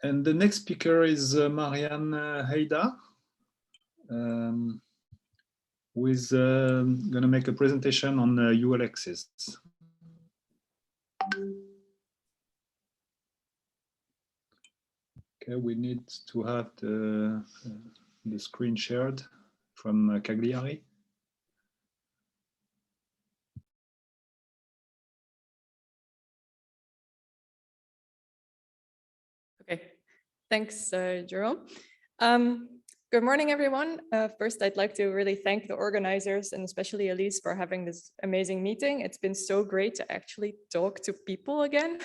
And the next speaker is Marianne Heida, who is going to make a presentation on ULXs. Okay, we need to have the screen shared from Cagliari. Okay, thanks, Jerome. Good morning, everyone. First, I'd like to really thank the organizers and especially Elise for having this amazing meeting. It's been so great to actually talk to people again.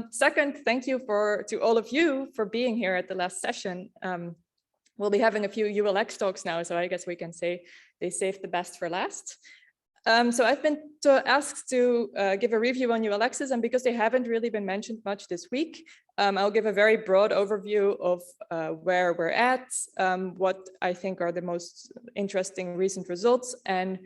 Second, thank you to all of you for being here at the last session. We'll be having a few ULX talks now, so I guess we can say they saved the best for last. So I've been asked to give a review on ULXs, and because they haven't really been mentioned much this week, I'll give a very broad overview of where we're at, what I think are the most interesting recent results, and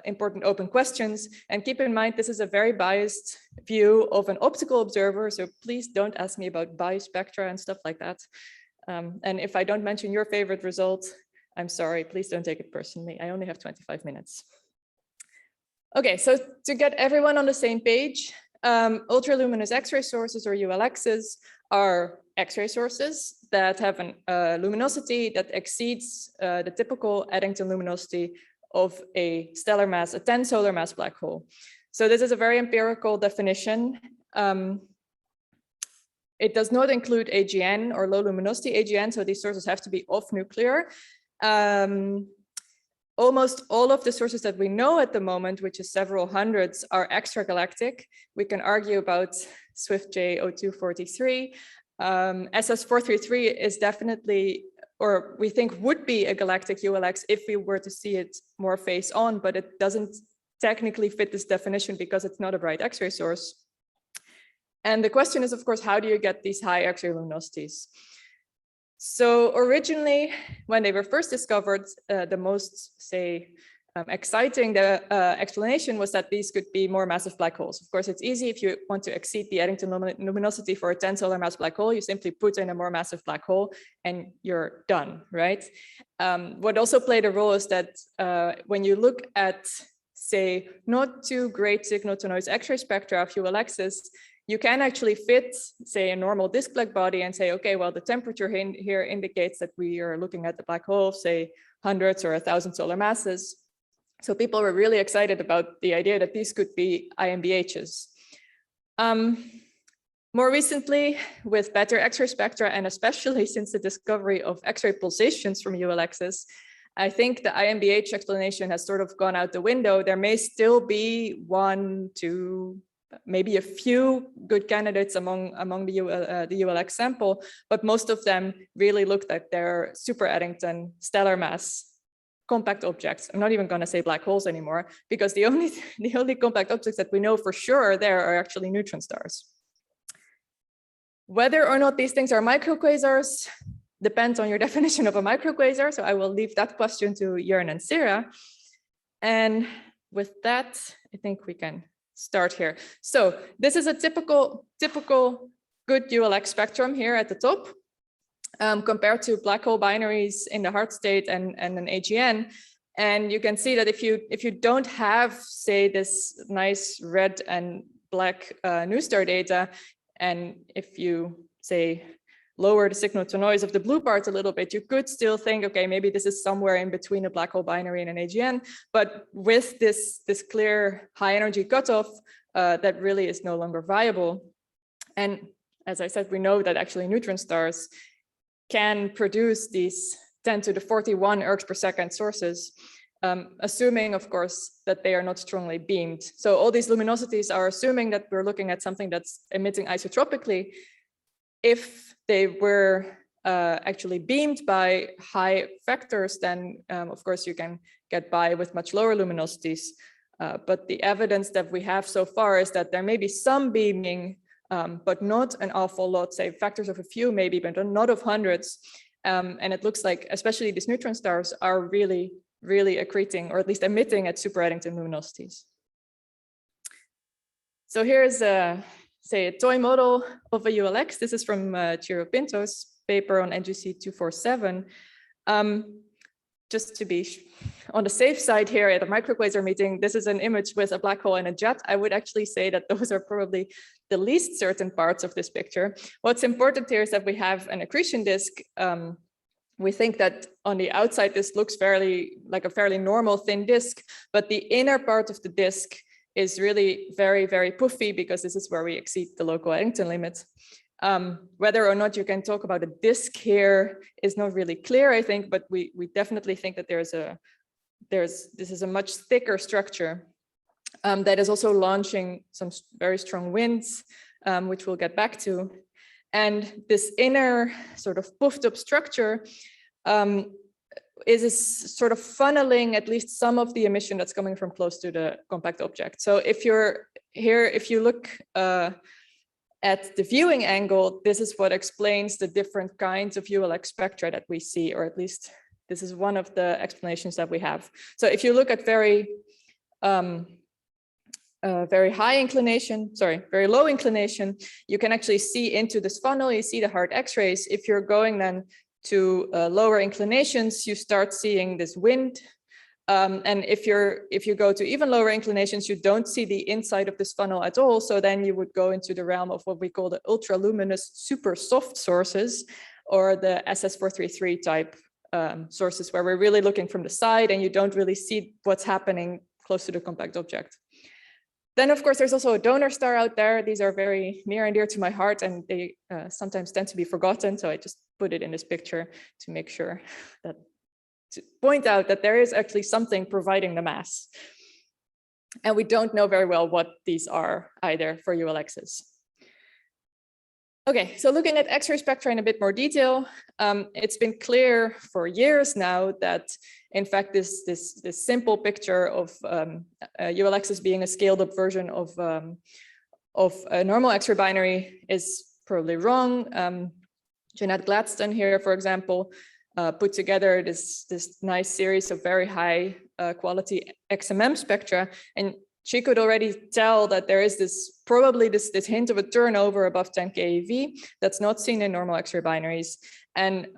important open questions. And keep in mind, this is a very biased view of an optical observer, so please don't ask me about bispectra and stuff like that. And if I don't mention your favorite result, I'm sorry, please don't take it personally. I only have 25 minutes. Okay, so to get everyone on the same page, ultraluminous X-ray sources, or ULXs, are X-ray sources that have a luminosity that exceeds the typical Eddington luminosity of a stellar mass, a 10 solar mass black hole. So this is a very empirical definition. It does not include AGN or low luminosity AGN, so these sources have to be off nuclear. Almost all of the sources that we know at the moment, which is several hundreds, are extragalactic. We can argue about SWIFT-J0243. SS433 is definitely, or we think would be, a galactic ULX if we were to see it more face on, but it doesn't technically fit this definition because it's not a bright X-ray source. And the question is, of course, how do you get these high X-ray luminosities? So originally, when they were first discovered, the most, exciting explanation was that these could be more massive black holes. Of course, it's easy if you want to exceed the Eddington luminosity for a 10 solar mass black hole, you simply put in a more massive black hole and you're done, right? What also played a role is that when you look at, say, not too great signal to noise X-ray spectra of ULXs, you can actually fit, say, a normal disk black body and say, okay, well, the temperature here indicates that we are looking at the black hole, say, hundreds or 1,000 solar masses. So people were really excited about the idea that these could be IMBHs. More recently, with better X-ray spectra, and especially since the discovery of X-ray pulsations from ULXs, I think the IMBH explanation has sort of gone out the window. There may still be one, two, maybe a few good candidates among the ULX sample, but most of them really looked at their super Eddington stellar mass compact objects. I'm not even going to say black holes anymore, because the only compact objects that we know for sure are there are actually neutron stars. Whether or not these things are microquasars depends on your definition of a microquasar, so I will leave that question to Jörn and Sarah. And with that, I think we can start here. So this is a typical good ULX spectrum here at the top, compared to black hole binaries in the hard state and an AGN. And you can see that if you don't have, say, this nice red and black new star data, and if you, say, lower the signal to noise of the blue parts a little bit, you could still think, okay, maybe this is somewhere in between a black hole binary and an AGN. But with this clear high energy cutoff, that really is no longer viable. And as I said, we know that actually neutron stars can produce these 10 to the 41 ergs per second sources, assuming, of course, that they are not strongly beamed. So all these luminosities are assuming that we're looking at something that's emitting isotropically. If they were actually beamed by high vectors, then of course you can get by with much lower luminosities. But the evidence that we have so far is that there may be some beaming, but not an awful lot, say factors of a few maybe, but not of hundreds. And it looks like especially these neutron stars are really accreting, or at least emitting at super Eddington luminosities. So here's say, a toy model of a ULX. This is from Ciro Pinto's paper on NGC 247. Just to be on the safe side here at a microquasar meeting, this is an image with a black hole and a jet. I would actually say that those are probably the least certain parts of this picture. What's important here is that we have an accretion disk. We think that on the outside, this looks like a fairly normal thin disk, but the inner part of the disk is really very, very puffy because this is where we exceed the local Eddington limit. Whether or not you can talk about a disk here is not really clear, I think, but we definitely think that this is a much thicker structure that is also launching some very strong winds, which we'll get back to. And this inner sort of puffed up structure is sort of funneling at least some of the emission that's coming from close to the compact object. So if you're here, if you look at the viewing angle, this is what explains the different kinds of ULX spectra that we see, or at least this is one of the explanations that we have. So if you look at very high inclination, very low inclination, you can actually see into this funnel, you see the hard X-rays. If you're going then to lower inclinations, you start seeing this wind. And if you go to even lower inclinations, you don't see the inside of this funnel at all. So then you would go into the realm of what we call the ultraluminous super soft sources, or the SS433 type sources, where we're really looking from the side and you don't really see what's happening close to the compact object. Then, of course, there's also a donor star out there. These are very near and dear to my heart, and they sometimes tend to be forgotten. So I just put it in this picture to make sure that, to point out that there is actually something providing the mass. And we don't know very well what these are either for ULXs. Okay, so looking at X-ray spectra in a bit more detail, it's been clear for years now that, in fact, this simple picture of ULXs being a scaled up version of a normal X-ray binary is probably wrong. Jeanette Gladstone here, for example, put together this nice series of very high quality XMM spectra, and she could already tell that there is probably this hint of a turnover above 10 keV that's not seen in normal X-ray binaries. And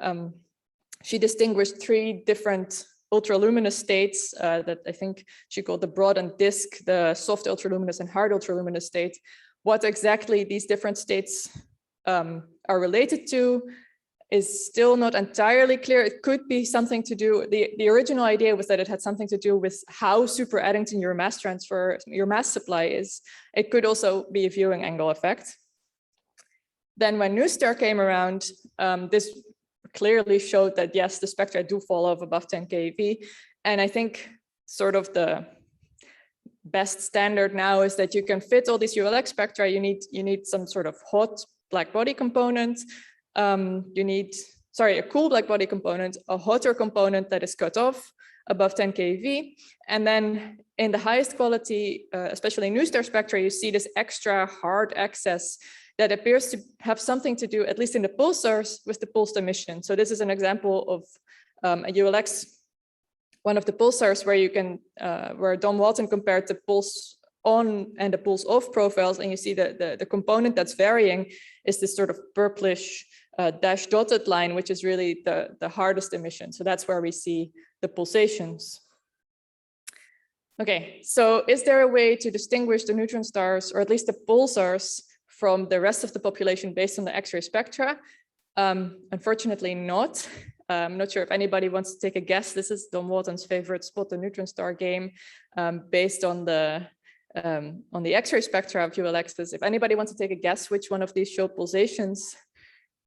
she distinguished 3 different ultraluminous states that I think she called the broad and disk, the soft ultraluminous and hard ultraluminous state. What exactly these different states are related to is still not entirely clear. It could be something to do, the original idea was that it had something to do with how super Eddington your mass supply is. It could also be a viewing angle effect. Then when NuSTAR came around, this clearly showed that yes, the spectra do fall off above 10 keV. And I think sort of the best standard now is that you can fit all these ULX spectra. You need some sort of hot black body component. You need, a cool black body component, a hotter component that is cut off above 10 keV. And then in the highest quality, especially NuSTAR spectra, you see this extra hard excess that appears to have something to do, at least in the pulsars, with the pulsed emission. So this is an example of a ULX, one of the pulsars where you can, where Don Walton compared the pulse on and the pulse off profiles, and you see that the component that's varying is this sort of purplish dashed dotted line, which is really the hardest emission. So that's where we see the pulsations. Okay, so is there a way to distinguish the neutron stars, or at least the pulsars, from the rest of the population based on the X-ray spectra? Unfortunately not. I'm not sure if anybody wants to take a guess. This is Don Walton's favorite spot the neutron star game, based on the X-ray spectra of ULXs. If anybody wants to take a guess which one of these show pulsations,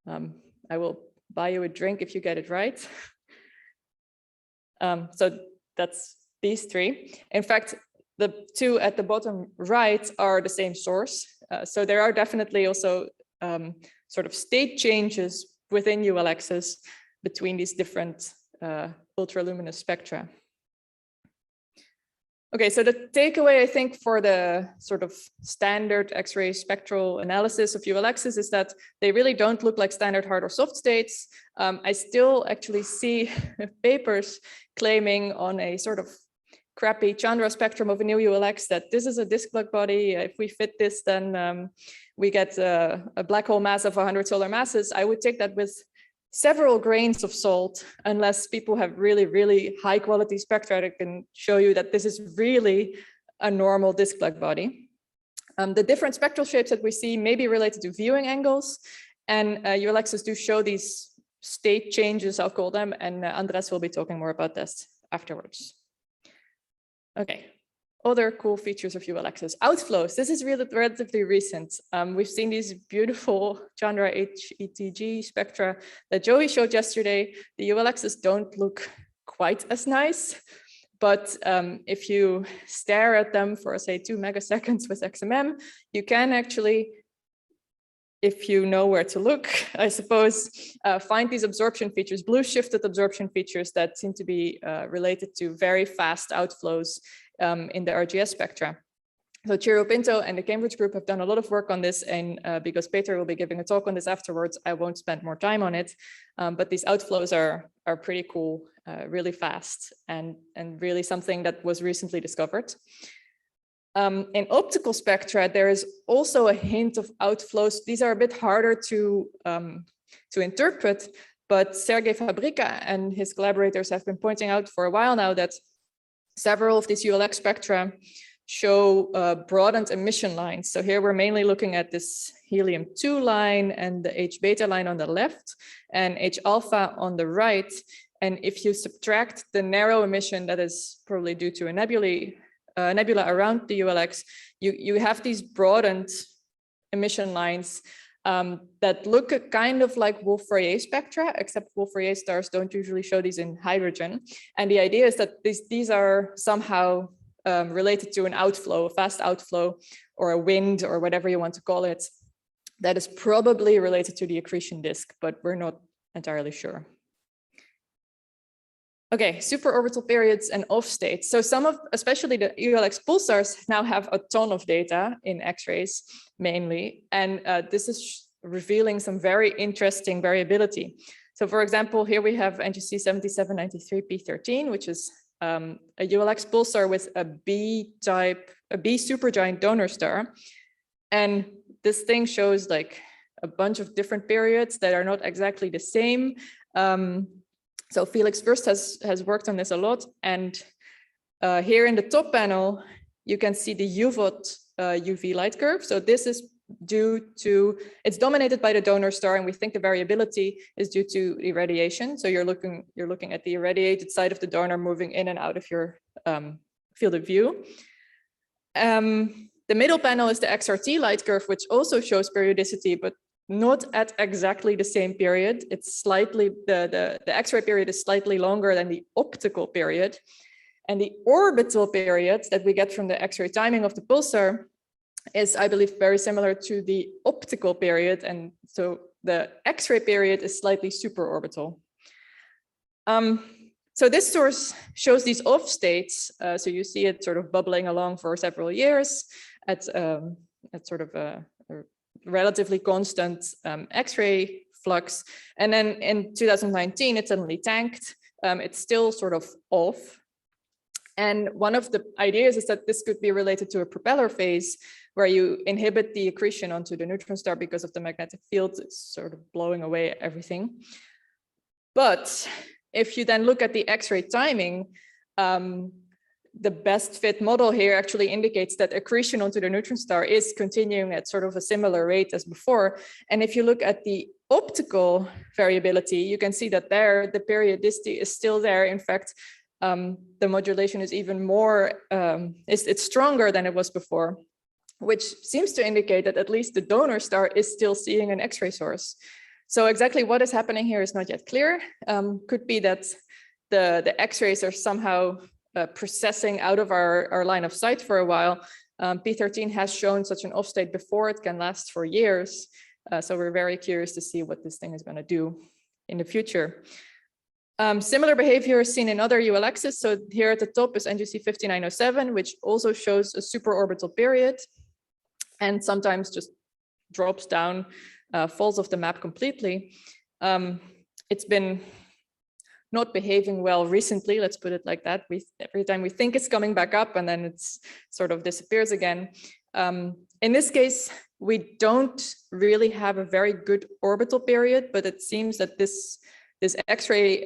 I will buy you a drink if you get it right. So that's these 3. In fact, the 2 at the bottom right are the same source. So there are definitely also sort of state changes within ULXs between these different ultraluminous spectra. Okay, so the takeaway, I think, for the sort of standard X-ray spectral analysis of ULXs is that they really don't look like standard hard or soft states. I still actually see papers claiming on a sort of crappy Chandra spectrum of a new ULX that this is a disk black body. If we fit this, then we get a black hole mass of 100 solar masses. I would take that with several grains of salt, unless people have really, really high quality spectra that can show you that this is really a normal disk black body. The different spectral shapes that we see may be related to viewing angles, and ULXs do show these state changes, I'll call them, and Andres will be talking more about this afterwards. Okay, other cool features of ULXs. Outflows, this is really relatively recent. We've seen these beautiful Chandra HETG spectra that Joey showed yesterday. The ULXs don't look quite as nice, but if you stare at them for, say, 2 megaseconds with XMM, you can actually, if you know where to look, I suppose, find these absorption features, blue shifted absorption features that seem to be related to very fast outflows in the RGS spectra. So Ciro Pinto and the Cambridge group have done a lot of work on this, and because Peter will be giving a talk on this afterwards, I won't spend more time on it. But these outflows are pretty cool, really fast, and really something that was recently discovered. In optical spectra, there is also a hint of outflows. These are a bit harder to interpret, but Sergei Fabrika and his collaborators have been pointing out for a while now that several of these ULX spectra show broadened emission lines. So here we're mainly looking at this helium-2 line and the H-beta line on the left and H-alpha on the right. And if you subtract the narrow emission that is probably due to a nebula around the ULX, you have these broadened emission lines that look kind of like Wolf-Rayet spectra, except Wolf-Rayet stars don't usually show these in hydrogen. And the idea is that these are somehow related to an outflow, a fast outflow, or a wind, or whatever you want to call it, that is probably related to the accretion disk, but we're not entirely sure. Okay, superorbital periods and off states. So some of, especially the ULX pulsars, now have a ton of data in X-rays mainly, and this is revealing some very interesting variability. So for example, here we have NGC 7793P13, which is a ULX pulsar with a B supergiant donor star. And this thing shows like a bunch of different periods that are not exactly the same. So Felix Fürst has worked on this a lot. And here in the top panel, you can see the UVOT UV light curve. So this is due to, it's dominated by the donor star, and we think the variability is due to irradiation. So you're looking at the irradiated side of the donor moving in and out of your field of view. The middle panel is the XRT light curve, which also shows periodicity, but not at exactly the same period. It's slightly, the X-ray period is slightly longer than the optical period. And the orbital period that we get from the X-ray timing of the pulsar is, I believe, very similar to the optical period. And so the X-ray period is slightly superorbital. So this source shows these off states. So you see it sort of bubbling along for several years at sort of a relatively constant X-ray flux. And then in 2019, it suddenly tanked. It's still sort of off. And one of the ideas is that this could be related to a propeller phase where you inhibit the accretion onto the neutron star because of the magnetic field. It's sort of blowing away everything. But if you then look at the X-ray timing, the best fit model here actually indicates that accretion onto the neutron star is continuing at sort of a similar rate as before. And if you look at the optical variability, you can see that there the periodicity is still there. In fact, the modulation is even more, it's stronger than it was before, which seems to indicate that at least the donor star is still seeing an X-ray source. So exactly what is happening here is not yet clear. Could be that the X-rays are somehow processing out of our line of sight for a while. P13 has shown such an off state before. It can last for years. So we're very curious to see what this thing is going to do in the future. Similar behavior is seen in other ULXs. So here at the top is NGC 5907, which also shows a superorbital period and sometimes just drops down, falls off the map completely. It's been not behaving well recently, let's put it like that. Every time we think it's coming back up and then it's sort of disappears again. In this case, we don't really have a very good orbital period, but it seems that this X-ray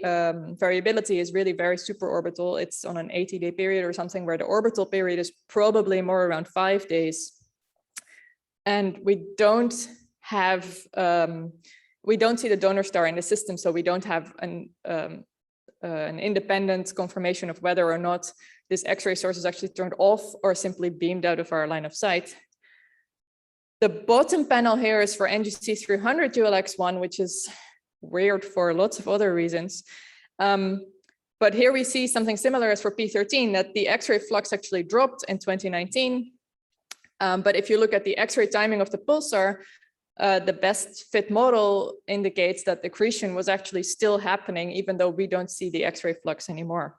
variability is really very superorbital. It's on an 80-day period or something, where the orbital period is probably more around 5 days. And we don't see the donor star in the system, so we don't have an independent confirmation of whether or not this X-ray source is actually turned off or simply beamed out of our line of sight. The bottom panel here is for NGC 300 ULX1, which is weird for lots of other reasons. But here we see something similar as for P13, that the X-ray flux actually dropped in 2019. But if you look at the X-ray timing of the pulsar, the best fit model indicates that the accretion was actually still happening, even though we don't see the X-ray flux anymore,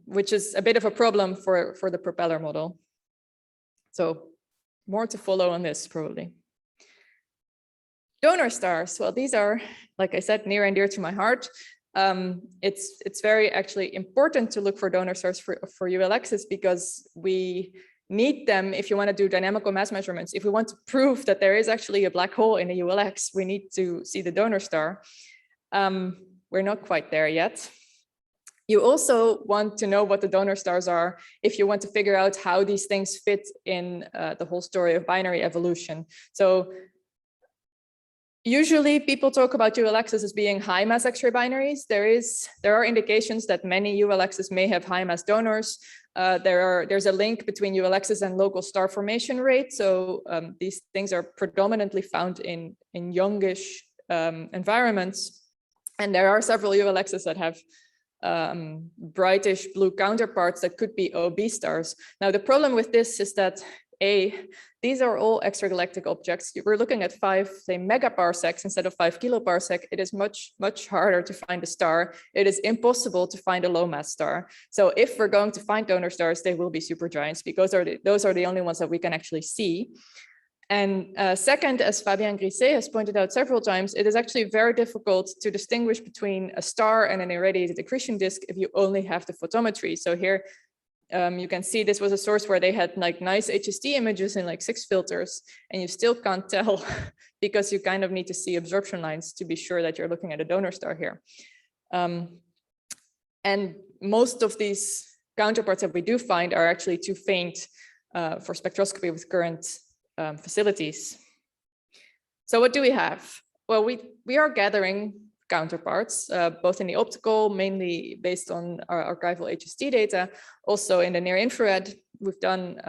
which is a bit of a problem for the propeller model. So more to follow on this probably. Donor stars, well, these are, like I said, near and dear to my heart. It's very actually important to look for donor stars for ULXs, because we need them if you want to do dynamical mass measurements. If we want to prove that there is actually a black hole in a ULX, we need to see the donor star. We're not quite there yet. You also want to know what the donor stars are if you want to figure out how these things fit in the whole story of binary evolution. So usually people talk about ULXs as being high mass X-ray binaries. There are indications that many ULXs may have high mass donors. There's a link between ULXs and local star formation rate. So these things are predominantly found in youngish environments. And there are several ULXs that have brightish blue counterparts that could be OB stars. Now, the problem with this is that these are all extragalactic objects. We're looking at 5, say, megaparsecs instead of 5 kiloparsec. It is much, much harder to find a star. It is impossible to find a low mass star. So if we're going to find donor stars, they will be supergiants, because those are the only ones that we can actually see. And second, as Fabien Grisset has pointed out several times, it is actually very difficult to distinguish between a star and an irradiated accretion disk if you only have the photometry. So here, you can see this was a source where they had like nice HST images in like 6 filters, and you still can't tell because you kind of need to see absorption lines to be sure that you're looking at a donor star here. And most of these counterparts that we do find are actually too faint for spectroscopy with current facilities. So what do we have? Well, we are gathering counterparts, both in the optical, mainly based on our archival HST data, also in the near infrared. We've done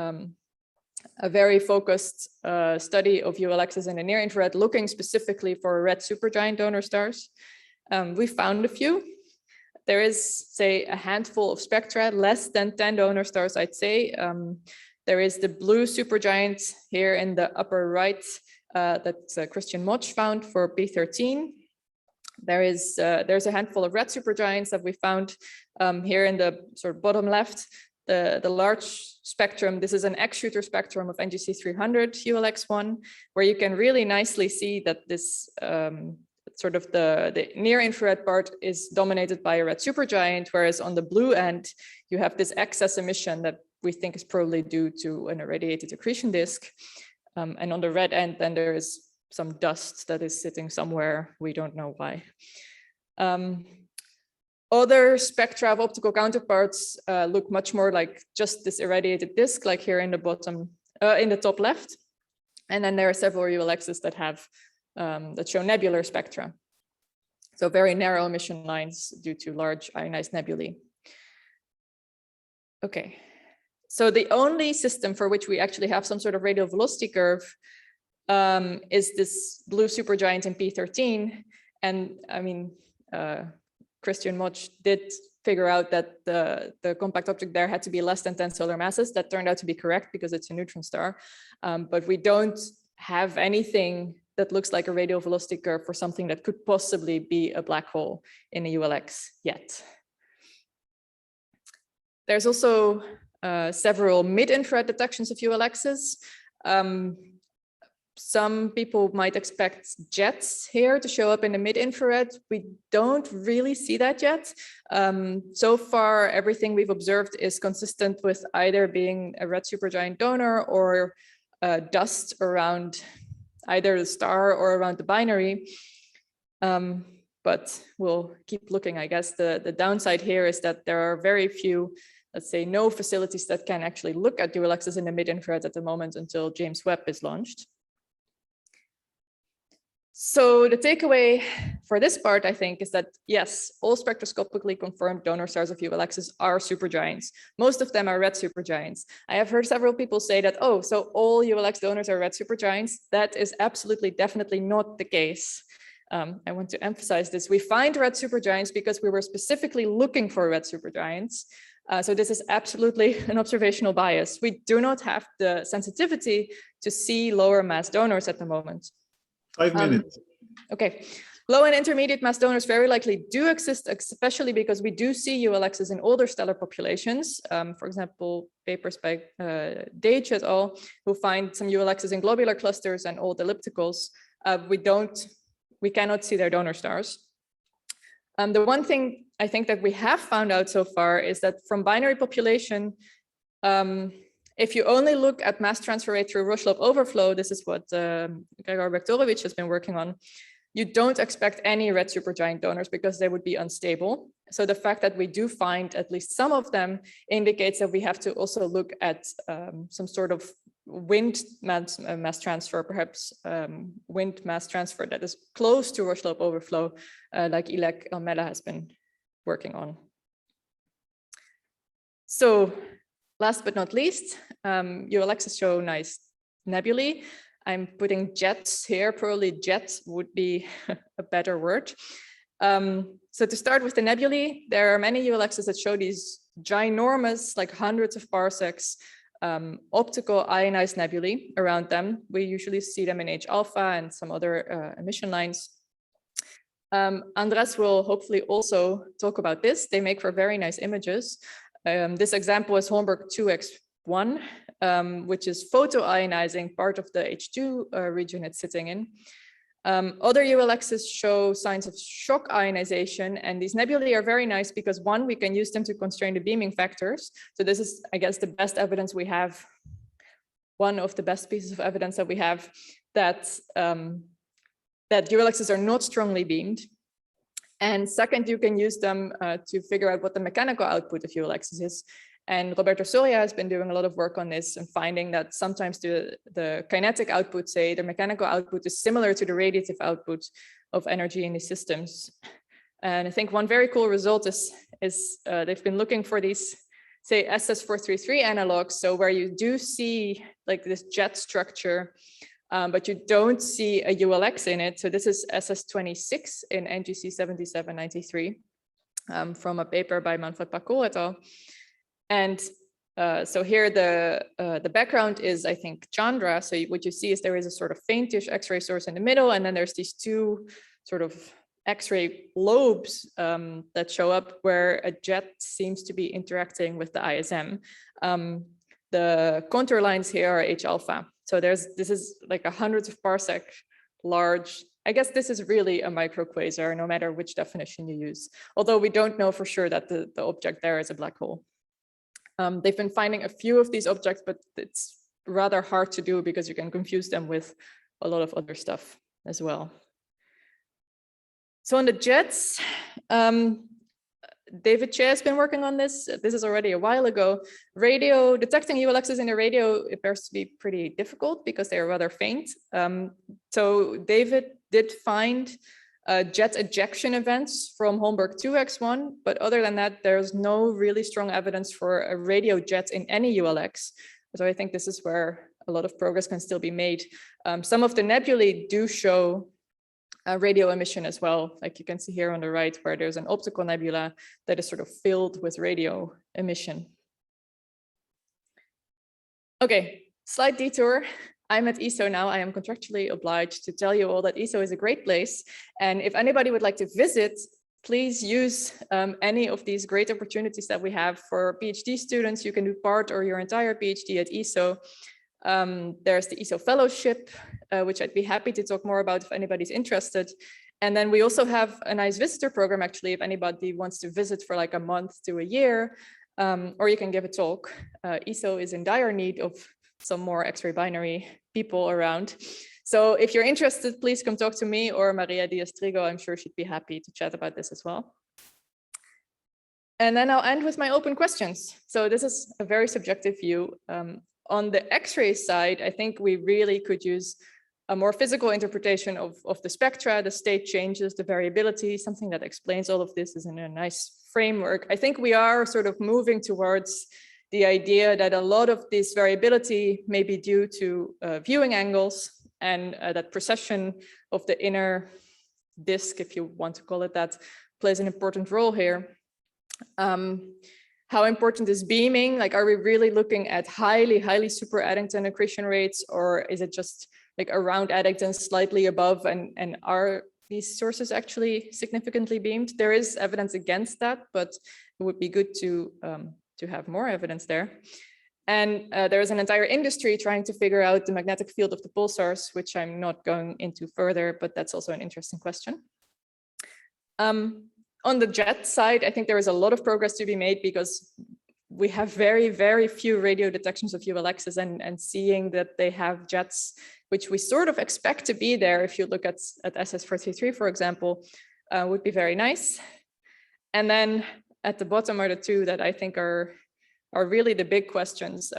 a very focused study of ULXs in the near infrared, looking specifically for red supergiant donor stars. We found a few. There is, say, a handful of spectra, less than 10 donor stars, I'd say. There is the blue supergiant here in the upper right that Christian Moch found for P13. There's a handful of red supergiants that we found here in the sort of bottom left. The large spectrum, this is an X-shooter spectrum of NGC 300 ULX1, where you can really nicely see that this sort of the near infrared part is dominated by a red supergiant, whereas on the blue end, you have this excess emission that we think is probably due to an irradiated accretion disk. And on the red end, then there is some dust that is sitting somewhere, we don't know why. Other spectra of optical counterparts look much more like just this irradiated disk, like here in the bottom, in the top left. And then there are several ULXs that have that show nebular spectra. So very narrow emission lines due to large ionized nebulae. Okay, so the only system for which we actually have some sort of radial velocity curve is this blue supergiant in P13. And I mean, Christian Moch did figure out that the compact object there had to be less than 10 solar masses. That turned out to be correct because it's a neutron star. But we don't have anything that looks like a radial velocity curve for something that could possibly be a black hole in a ULX yet. There's also several mid-infrared detections of ULXs. some people might expect jets here to show up in the mid-infrared. We don't really see that yet. So far, everything we've observed is consistent with either being a red supergiant donor or dust around either the star or around the binary. But we'll keep looking, I guess. The downside here is that there are very few, let's say, no facilities that can actually look at ULXs in the mid-infrared at the moment until James Webb is launched. So the takeaway for this part, I think, is that yes, all spectroscopically confirmed donor stars of ULXs are supergiants. Most of them are red supergiants. I have heard several people say that, oh, so all ULX donors are red supergiants. That is absolutely, definitely not the case. I want to emphasize this. We find red supergiants because we were specifically looking for red supergiants. So this is absolutely an observational bias. We do not have the sensitivity to see lower mass donors at the moment. 5 minutes. Okay. Low and intermediate mass donors very likely do exist, especially because we do see ULXs in older stellar populations. For example, papers by Dage et al., who find some ULXs in globular clusters and old ellipticals. We cannot see their donor stars. The one thing I think that we have found out so far is that from binary population, if you only look at mass transfer rate through Røslov overflow, this is what Gregor Bektorovich has been working on, you don't expect any red supergiant donors because they would be unstable. So the fact that we do find at least some of them indicates that we have to also look at some sort of wind mass transfer, perhaps wind mass transfer that is close to Røslov overflow, like Ilek Elmela has been working on. So last but not least, ULXs show nice nebulae. I'm putting jets here, probably jets would be a better word. So to start with the nebulae, there are many ULXs that show these ginormous, like hundreds of parsecs, optical ionized nebulae around them. We usually see them in H alpha and some other emission lines. Andres will hopefully also talk about this. They make for very nice images. This example is Holmberg 2x1, which is photoionizing part of the H2 region it's sitting in. Other ULXs show signs of shock ionization, and these nebulae are very nice because one, we can use them to constrain the beaming factors. So this is, I guess, the best evidence we have, one of the best pieces of evidence that we have that, that ULXs are not strongly beamed. And second, you can use them to figure out what the mechanical output of ULXs is. And Roberto Soria has been doing a lot of work on this and finding that sometimes the kinetic output, say the mechanical output, is similar to the radiative output of energy in these systems. And I think one very cool result is they've been looking for these, say, SS433 analogs, so where you do see like this jet structure, but you don't see a ULX in it. So this is SS26 in NGC 7793 from a paper by Manfred Pacol et al. And so here the background is, I think, Chandra. So what you see is there is a sort of faintish X-ray source in the middle, and then there's these two sort of X-ray lobes that show up where a jet seems to be interacting with the ISM. The contour lines here are H alpha. So this is like hundreds of parsec large. I guess this is really a microquasar, no matter which definition you use. Although we don't know for sure that the object there is a black hole. They've been finding a few of these objects, but it's rather hard to do because you can confuse them with a lot of other stuff as well. So on the jets, David Che has been working on this. This is already a while ago. Radio, detecting ULXs in the radio appears to be pretty difficult because they are rather faint. So David did find jet ejection events from Holmberg 2x1, but other than that, there's no really strong evidence for a radio jet in any ULX. So I think this is where a lot of progress can still be made. Some of the nebulae do show radio emission as well, like you can see here on the right, where there's an optical nebula that is sort of filled with radio emission. Okay, slight detour. I'm at ESO now. I am contractually obliged to tell you all that ESO is a great place. And if anybody would like to visit, please use any of these great opportunities that we have for PhD students. You can do part or your entire PhD at ESO. There's the ESO Fellowship, which I'd be happy to talk more about if anybody's interested. And then we also have a nice visitor program, actually, if anybody wants to visit for like a month to a year, or you can give a talk. ESO is in dire need of some more X-ray binary people around. So if you're interested, please come talk to me or Maria Diaz-Trigo. I'm sure she'd be happy to chat about this as well. And then I'll end with my open questions. So this is a very subjective view. On the X-ray side, I think we really could use a more physical interpretation of the spectra, the state changes, the variability, something that explains all of this is in a nice framework. I think we are sort of moving towards the idea that a lot of this variability may be due to viewing angles, and that precession of the inner disk, if you want to call it that, plays an important role here. How important is beaming? Like, are we really looking at highly super Eddington accretion rates, or is it just like around Eddington, slightly above, and are these sources actually significantly beamed? There is evidence against that, but it would be good to have more evidence there. And there is an entire industry trying to figure out the magnetic field of the pulsars, which I'm not going into further, but that's also an interesting question. On the jet side, I think there is a lot of progress to be made because we have very few radio detections of ULXs, and seeing that they have jets, which we sort of expect to be there if you look at SS433, for example, would be very nice. And then at the bottom are the two that I think are really the big questions.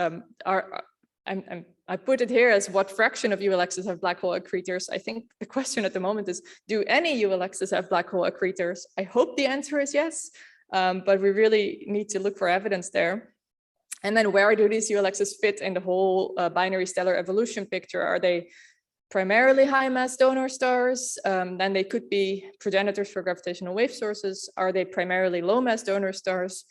I put it here as what fraction of ULXs have black hole accretors. I think the question at the moment is, do any ULXs have black hole accretors? I hope the answer is yes, but we really need to look for evidence there. And then where do these ULXs fit in the whole binary stellar evolution picture? Are they primarily high mass donor stars? Then they could be progenitors for gravitational wave sources. Are they primarily low mass donor stars?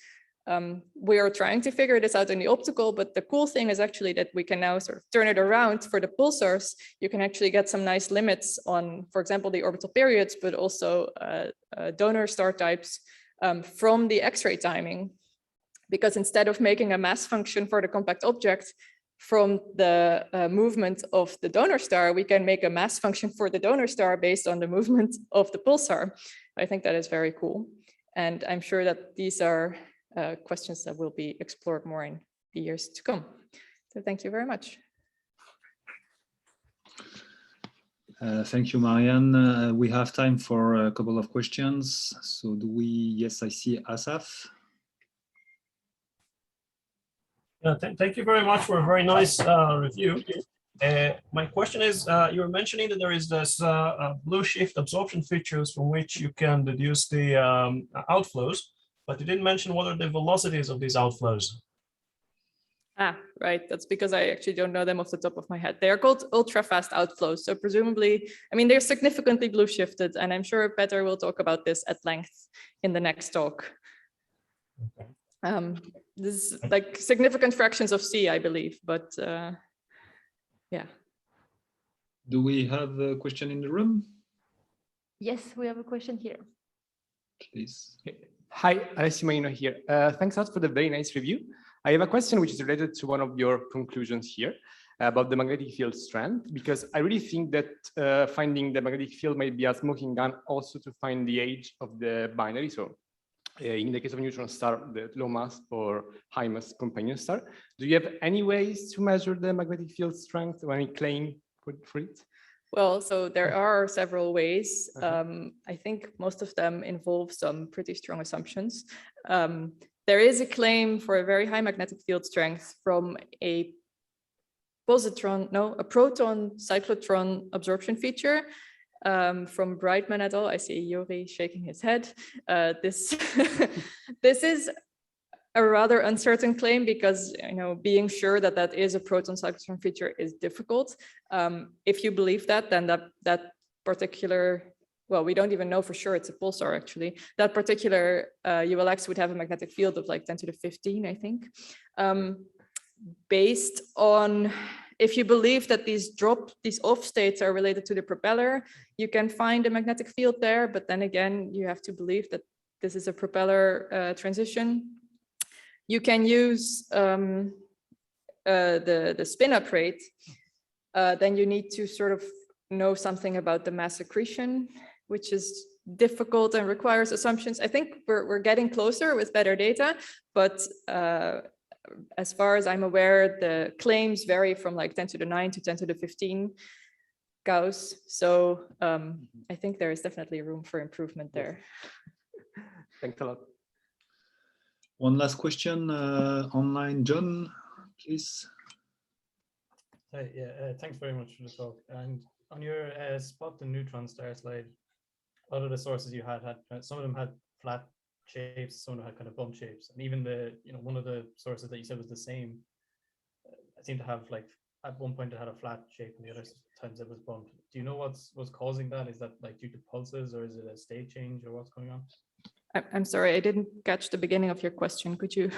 We are trying to figure this out in the optical, but the cool thing is actually that we can now sort of turn it around for the pulsars. You can actually get some nice limits on, for example, the orbital periods, but also donor star types from the X-ray timing. Because instead of making a mass function for the compact object from the movement of the donor star, we can make a mass function for the donor star based on the movement of the pulsar. I think that is very cool. And I'm sure that these are questions that will be explored more in the years to come. So thank you very much. Thank you, Marianne. We have time for a couple of questions. So do we, yes, I see Asaf. Thank you very much for a very nice review. My question is, you were mentioning that there is this blue shift absorption features from which you can deduce the outflows, but you didn't mention what are the velocities of these outflows. Ah, right. That's because I actually don't know them off the top of my head. They are called ultra-fast outflows. So presumably, I mean, they're significantly blue shifted, and I'm sure Peter will talk about this at length in the next talk. Okay. This is like significant fractions of C, I believe, but yeah. Do we have a question in the room? Yes, we have a question here. Please. Hi, Alessio Manino here. Thanks a lot for the very nice review. I have a question which is related to one of your conclusions here about the magnetic field strength, because I really think that finding the magnetic field might be a smoking gun also to find the age of the binary. So in the case of a neutron star, the low mass or high mass companion star, do you have any ways to measure the magnetic field strength or any claim for it? Well, so there are several ways. I think most of them involve some pretty strong assumptions. There is a claim for a very high magnetic field strength from a proton cyclotron absorption feature from Brightman et al. I see Yuri shaking his head. This is a rather uncertain claim because, you know, being sure that that is a proton cyclotron feature is difficult. If you believe that, then that particular, well, we don't even know for sure it's a pulsar actually. That particular ULX would have a magnetic field of like 10 to the 15, I think. Based on, if you believe that these off states are related to the propeller, you can find a magnetic field there, but then again, you have to believe that this is a propeller transition. You can use the spin-up rate, then you need to sort of know something about the mass accretion, which is difficult and requires assumptions. I think we're getting closer with better data, but as far as I'm aware, the claims vary from like 10 to the 9 to 10 to the 15 Gauss. So I think there is definitely room for improvement there. Thanks a lot. One last question online, John, please. Hey, yeah, thanks very much for the talk. And on your spot the neutron star slide, a lot of the sources you had some of them had flat shapes, some of them had kind of bump shapes, and even one of the sources that you said was the same, I seem to have like at one point it had a flat shape and the other times it was bumped. Do you know what's causing that? Is that like due to pulses, or is it a state change, or what's going on? I'm sorry, I didn't catch the beginning of your question. Could you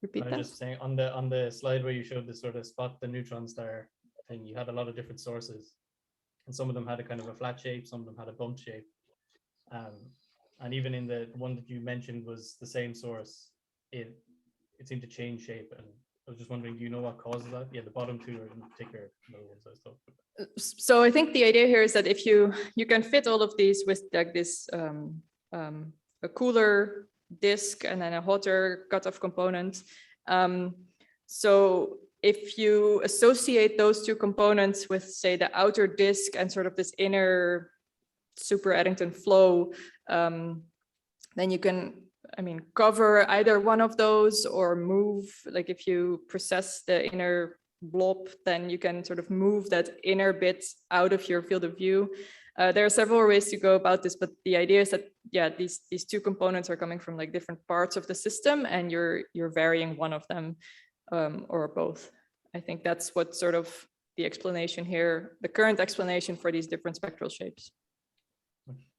repeat that? I was just saying on the slide where you showed this sort of spot the neutron star thing, you had a lot of different sources, and some of them had a kind of a flat shape, some of them had a bump shape. And even in the one that you mentioned was the same source, it seemed to change shape. And I was just wondering, do you know what causes that? Yeah, the bottom two are in particular another ones I thought. So I think the idea here is that if you can fit all of these with like this a cooler disk and then a hotter cutoff component. So if you associate those two components with, say, the outer disk and sort of this inner super Eddington flow, then you can, cover either one of those or move, like if you process the inner blob, then you can sort of move that inner bit out of your field of view. There are several ways to go about this, but the idea is that, yeah, these two components are coming from like different parts of the system, and you're varying one of them or both. I think that's what sort of the explanation here, the current explanation for these different spectral shapes.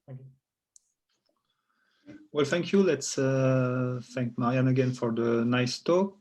Thank you. Well, thank you. Let's thank Marianne again for the nice talk.